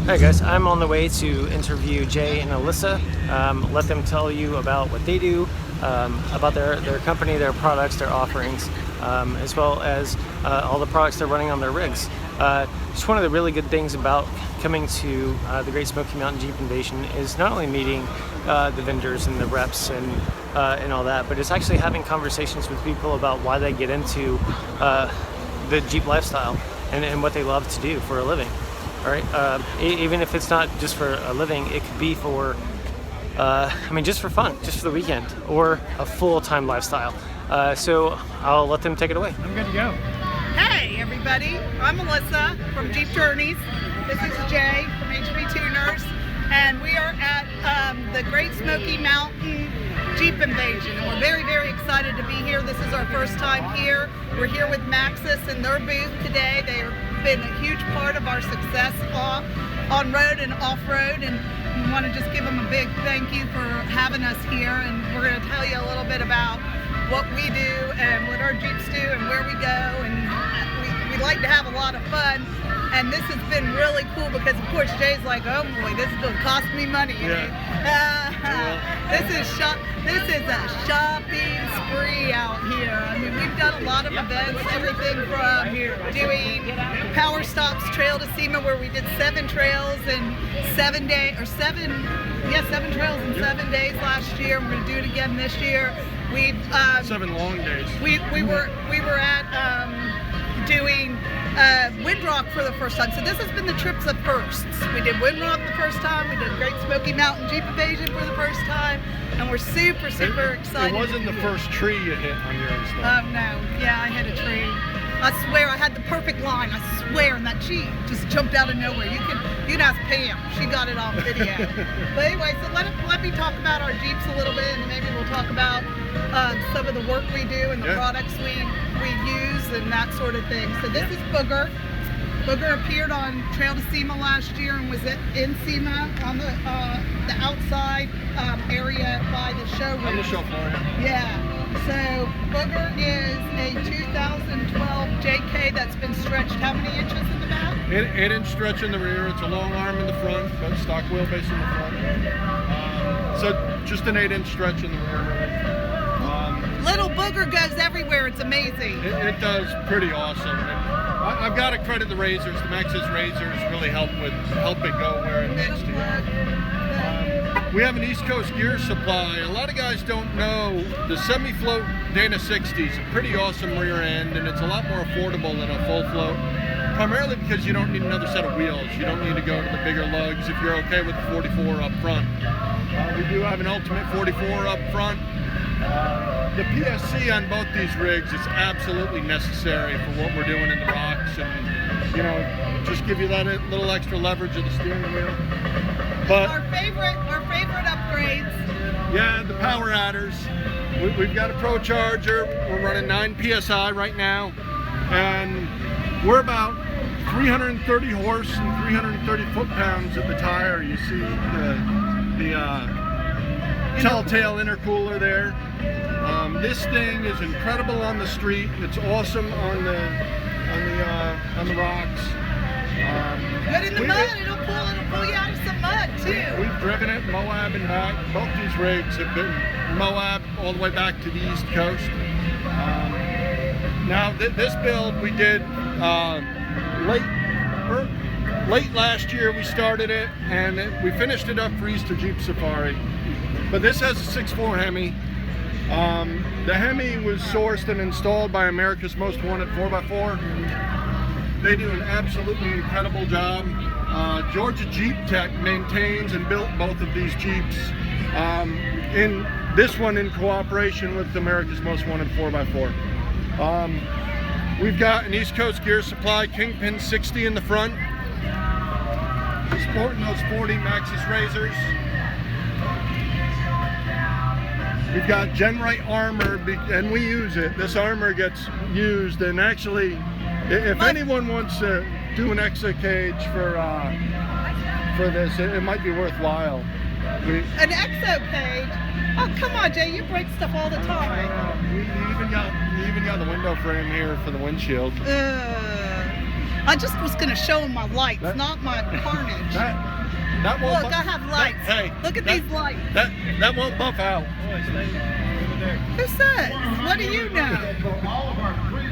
Hi guys, I'm on the way to interview Jay and Alyssa. Let them tell you about what they do, about their company, their products, their offerings, as well as all the products they're running on their rigs. Just one of the really good things about coming to the Great Smoky Mountain Jeep Invasion is not only meeting the vendors and the reps and all that, but it's actually having conversations with people about why they get into the Jeep lifestyle and what they love to do for a living. All right, even if it's not just for a living, it could be for, just for fun, just for the weekend, or a full-time lifestyle. So I'll let them take it away. I'm good to go. Hey everybody, I'm Alyssa from Jeep Journeys. This is Jay from HPTuners, and we are at the Great Smoky Mountain Jeep Invasion, and we're very, very excited to be here. This is our first time here. We're here with Maxxis in their booth today. They've been a huge part of our success on road and off-road, and we want to just give them a big thank you for having us here. And we're going to tell you a little bit about what we do and what our Jeeps do and where we go, and we like to have a lot of fun. And this has been really cool because, of course, Jay's like, oh boy, this is going to cost me money. This is a shopping spree out here. I mean, we've done a lot of events, everything from doing Power Stops Trail to SEMA, where we did 7 trails in 7 days, or 7 trails in 7 days last year. We're going to do it again this year. We've 7 long days. We were at doing Windrock for the first time. So this has been the trips of firsts. We did Windrock the first time, we did Great Smoky Mountain Jeep Invasion for the first time, and we're super excited. It wasn't the first tree you hit on your install. Oh no, yeah, I hit a tree. I swear I had the perfect line, I swear, and that Jeep just jumped out of nowhere. You can ask Pam, she got it on video. But anyway, so let me talk about our Jeeps a little bit, and maybe we'll talk about some of the work we do and the products we use and that sort of thing. So this is Booger. Booger appeared on Trail to SEMA last year and was in SEMA on the outside area by the showroom. On the show floor. Yeah. So Booger is a 2012 JK that's been stretched how many inches in the back? 8-inch stretch in the rear. It's a long arm in the front, but stock wheelbase in the front. So just an 8-inch stretch in the rear. Little Booger goes everywhere. It's amazing. It does pretty awesome. I've got to credit the razors. The maxxis razors really help it go where it needs to go. We have an East Coast gear supply. A lot of guys don't know the semi-float Dana 60 is a pretty awesome rear end, and it's a lot more affordable than a full float. Primarily because you don't need another set of wheels. You don't need to go to the bigger lugs if you're okay with the 44 up front. We do have an Ultimate 44 up front. The PSC on both these rigs is absolutely necessary for what we're doing in the rocks, and just give you that little extra leverage of the steering wheel. But our favorite upgrades. Yeah, the power adders. We've got a Pro Charger. We're running 9 PSI right now, and we're about 330 horse and 330 foot-pounds at the tire. You see the Telltale intercooler there. This thing is incredible on the street. It's awesome on the rocks. But in the mud, it'll pull you out of some mud too. We've driven it Moab and back. Both these rigs have been Moab all the way back to the East Coast. Now this build we did late last year. We started it, and we finished it up for Easter Jeep Safari. But this has a 6.4 Hemi. The Hemi was sourced and installed by America's Most Wanted 4x4. They do an absolutely incredible job. Georgia Jeep Tech maintains and built both of these Jeeps. In this one in cooperation with America's Most Wanted 4x4. We've got an East Coast gear supply Kingpin 60 in the front, sporting those 40 maxxis razors. We've got Genrite armor, and we use it. This armor gets used, and actually, if anyone wants to do an extra cage for this, it might be worthwhile. An exo cage? Oh, come on, Jay, you break stuff all the time. You even got the window frame here for the windshield. I just was going to show them my lights, not my carnage. That won't Look, I have lights. Hey, look at these lights. That won't buff out. Who says? What do you know?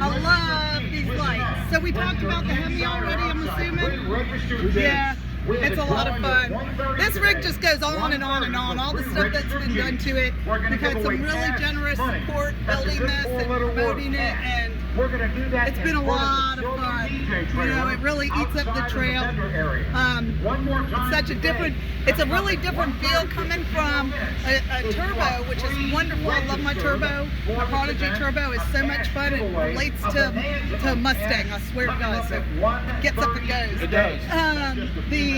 I love these lights. So we talked about the hemi already, I'm assuming? Yeah. It's a lot of fun. This rig just goes on and on and on. All the stuff that's been done to it. We've had some really generous support building this and promoting it, and it's been a lot of fun. You know, it really eats up the trail. It's a really different feel coming from a turbo, which is wonderful. I love my turbo. My Prodigy turbo is so much fun. It relates to Mustang, I swear to God. So it gets up and goes. It does. The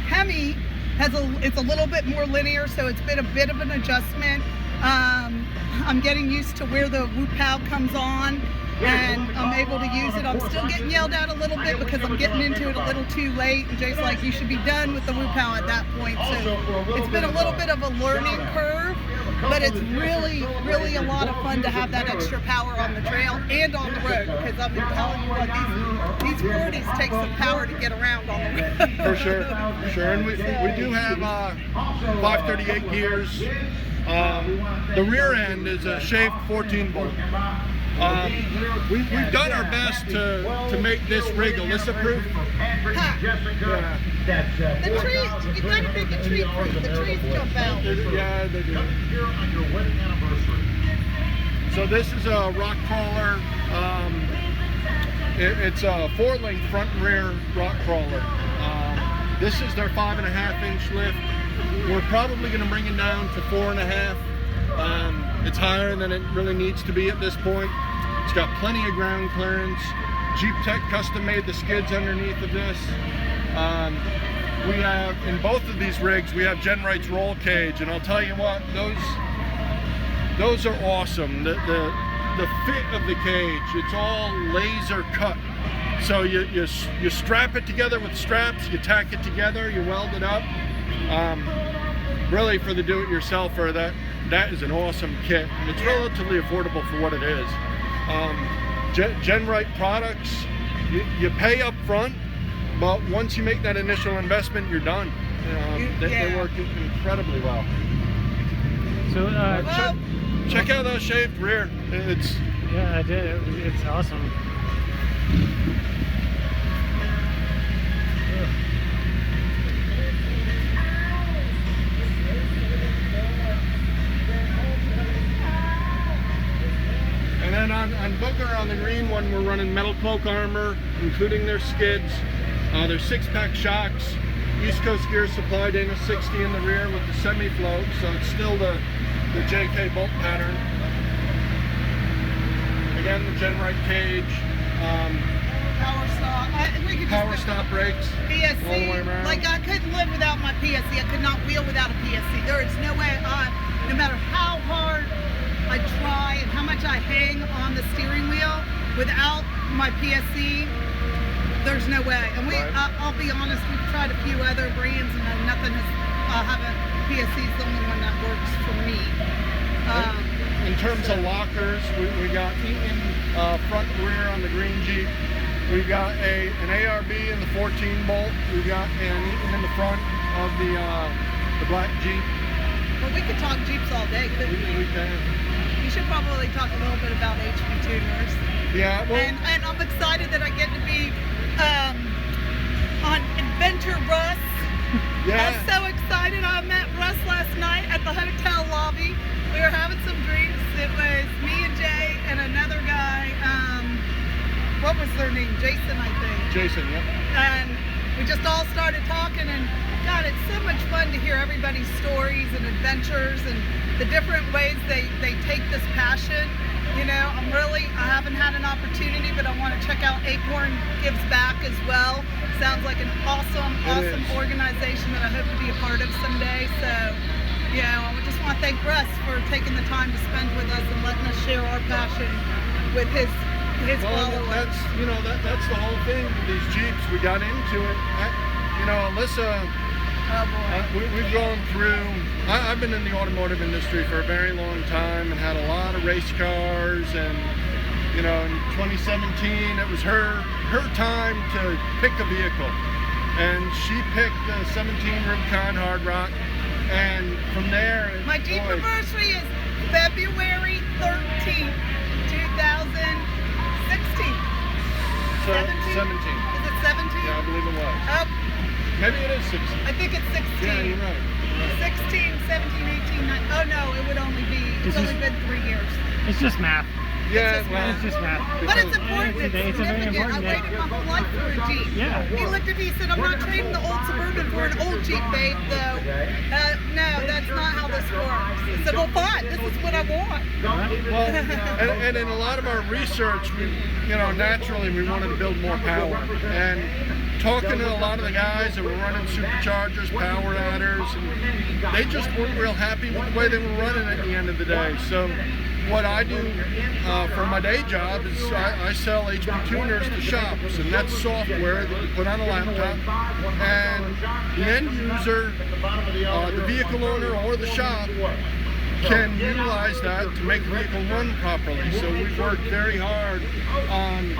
hemi it's a little bit more linear, so it's been a bit of an adjustment. I'm getting used to where the whoop-pow comes on, and I'm able to use it. I'm still getting yelled at a little bit because I'm getting into it a little too late, and Jay's like, you should be done with the whoop-pow at that point. So it's been a little bit of a learning curve, but it's really, really a lot of fun to have that extra power on the trail and on the road, because I've been telling you what, these 40s take some power to get around on the road. For sure. And we do have 538 gears. The rear end is a shaved 14 bolt. We've done our best to make this rig Alyssa proof. The trees, you gotta make it tree proof. The trees jump out. Yeah, they do. So this is a rock crawler. It's a 4-link front and rear rock crawler. This is their 5.5-inch lift. We're probably going to bring it down to 4.5. It's higher than it really needs to be at this point. It's got plenty of ground clearance. Jeep Tech custom made the skids underneath of this. We have, in both of these rigs, we have Genright's roll cage, and I'll tell you what, those are awesome. The fit of the cage, it's all laser cut. So you strap it together with straps, you tack it together, you weld it up. Really, for the do-it-yourselfer, that is an awesome kit, and it's relatively affordable for what it is. Genright products, you pay up front, but once you make that initial investment, you're done. They work incredibly well. So check out that shaved rear. Yeah, I did. It's awesome. And then on Booker, on the green one, we're running metal cloak armor, including their skids, their 6-pack shocks, East Coast Gear Supply Dana 60 in the rear with the semi-float, so it's still the JK bolt pattern. Again, the Genright cage. Power stop. Power stop brakes. PSC. All the way around. Like, I couldn't live without my PSC. I could not wheel without a PSC. There is no way no matter how hard I try and how much I hang on the steering wheel, without my PSC, there's no way. And I'll be honest, we've tried a few other brands and nothing has, PSC is the only one that works for me. In terms of lockers, we got Eaton front and rear on the green Jeep. We've got an ARB in the 14 bolt. We've got an Eaton in the front of the black Jeep. Well, we could talk Jeeps all day, couldn't we? We can. You should probably talk a little bit about HPTuners. Yeah, well, and I'm excited that I get to be on Adventure Russ. Yeah. I was so excited. I met Russ last night at the hotel lobby. We were having some drinks. It was me and Jay and another guy. What was their name? Jason, I think. Jason, yep. And we just all started talking, and God, it's so much fun to hear everybody's stories and adventures and the different ways they take this passion. You know, I haven't had an opportunity, but I want to check out Acorn Gives Back as well. Sounds like an awesome organization that I hope to be a part of someday. So, you know, I just want to thank Russ for taking the time to spend with us and letting us share our passion with his followers. That's the whole thing with these Jeeps. We got into it. Alyssa, we've gone through, I've been in the automotive industry for a very long time and had a lot of race cars, and in 2017 it was her her time to pick a vehicle, and she picked the 17 Rubicon Hard Rock, and from there, My Jeep anniversary is February 13th, 2016. 17. Is it 17? Yeah, I believe it was. Oh, Maybe it is 16. I think it's 16. Yeah, you're right. 16, 17, 18, 19. Oh no, it would only be, it's only been 3 years. It's just math. Yeah, It's just math. But it's important. It's It's a very significant. I important waited my whole life for a Jeep. Yeah. He looked at me and said, I'm not trading the old Suburban for an old Jeep, babe, though. No, that's not how this works. I said, well, fine. This is what I want. Well, and in a lot of our research, we, naturally we wanted to build more power. And talking to a lot of the guys that were running superchargers, power adders, and they just weren't real happy with the way they were running at the end of the day. So what I do for my day job is I sell HPTuners to shops, and that's software that you put on a laptop, and the end user, the vehicle owner or the shop, can utilize that to make the vehicle run properly. So we've worked very hard on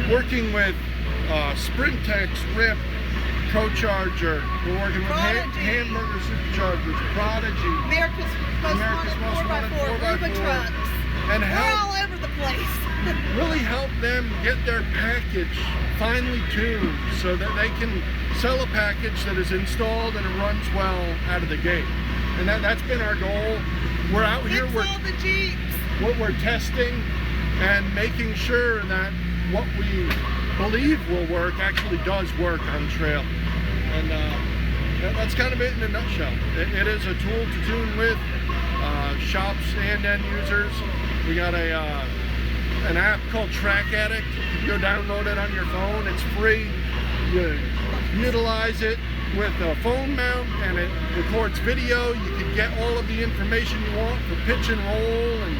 working with Sprintex, RIP, ProCharger. We're working with Hamburger Superchargers, Prodigy, America's Most Wanted 4x4, Uber trucks. and We're all over the place. really help them get their package finely tuned so that they can sell a package that is installed and it runs well out of the gate. And that's been our goal. We're out here, Fix all the Jeeps. we're testing and making sure that what we believe will work actually does work on trail. And that's kind of it in a nutshell. It is a tool to tune with shops and end users. We got an app called Track Addict. You can go download it on your phone. It's free. You utilize it with a phone mount and it records video. You can get all of the information you want for pitch and roll and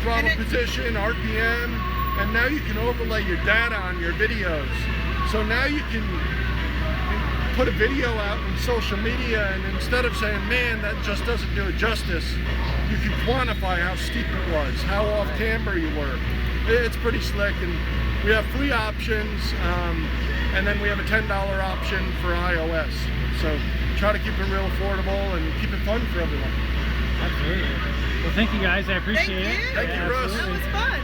throttle position, RPM, and now you can overlay your data on your videos. So now you can put a video out on social media, and instead of saying, man, that just doesn't do it justice, you can quantify how steep it was, how off camber you were. It's pretty slick, and we have free options, and then we have a $10 option for iOS. So try to keep it real affordable and keep it fun for everyone. Absolutely. Well, thank you guys. I appreciate it. Thank you, Russ. That was fun.